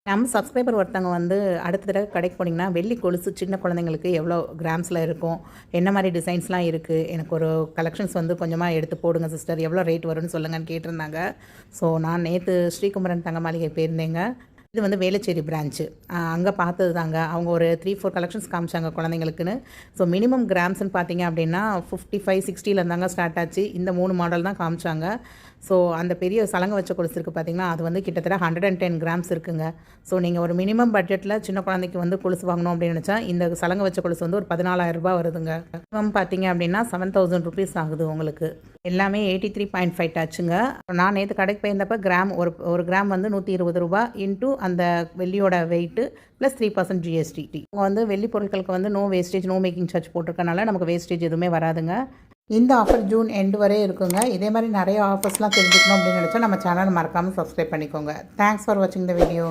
நம்ம சப்ஸ்கிரைபர் ஒருத்தவங்க வந்து அடுத்த தடவை கடைக்கு போனீங்கன்னா, வெள்ளி கொலுசு சின்ன குழந்தைங்களுக்கு எவ்வளோ கிராம்ஸில் இருக்கும்? என்ன மாரி டிசைன்ஸ்லாம் இருக்குது? எனக்கு ஒரு கலெக்ஷன்ஸ் வந்து கொஞ்சமா எடுத்து போடுங்க சிஸ்டர். எவ்வளோ ரேட் வரும்னு சொல்லுங்கன்னு கேட்டிருந்தாங்க. ஸோ நான் நேத்து ஸ்ரீகுமரன் தங்க மாளிகை போயிருந்தேங்க. இது வந்து வேளச்சேரி பிரான்ச்சு. அங்கே பார்த்தது தாங்க. அவங்க ஒரு 3, 4 கலெக்ஷன்ஸ் காமிச்சாங்க குழந்தைங்களுக்குன்னு. ஸோ மினிமம் கிராம்ஸ்ன்னு பார்த்தீங்க அப்படின்னா 55, 60ல இருந்தாங்க ஸ்டார்ட் ஆச்சு. இந்த 3 மாடல் தான் காமிச்சாங்க. ஸோ அந்த பெரிய சலங்கை வச்ச கொலுசு இருக்குது பார்த்தீங்கன்னா, அது வந்து கிட்டத்தட்ட 110 கிராம்ஸ் இருக்குங்க. ஸோ நீங்கள் ஒரு மினிமம் பட்ஜெட்டில் சின்ன குழந்தைக்கு வந்து கொலுசு வாங்கணும் அப்படின்னு நினச்சா, இந்த சலங்கை வச்ச கொலுசு வந்து ஒரு 14,000 வருதுங்க. மினிமம் பார்த்தீங்க அப்படின்னா 7,000 ருபீஸ் ஆகுது உங்களுக்கு. எல்லாமே 83.5 டச்சுங்க. நான் நேற்று கடைக்கு போயிருந்தப்போ ஒரு கிராம் வந்து ரூ. 120 இன்ட்டு அந்த வெள்ளியோட வெயிட்டு ப்ளஸ் 3% ஜிஎஸ்டி. அவங்க வந்து வெள்ளி பொருட்களுக்கு வந்து no wastage, no making charge போட்டிருக்கனால நமக்கு வேஸ்டேஜ் எதுவுமே வராதுங்க. இந்த ஆஃபர் ஜூன் எண்ட் வரை இருக்குங்க. இதே மாதிரி நிறைய ஆஃபர்ஸ்லாம் தெரிஞ்சுக்கணும் அப்படின்னு நினச்சா நம்ம சேனலை மறக்காமல் சப்ஸ்கிரைப் பண்ணிக்கோங்க. தேங்க்ஸ் ஃபார் வாட்சிங் த வீடியோ.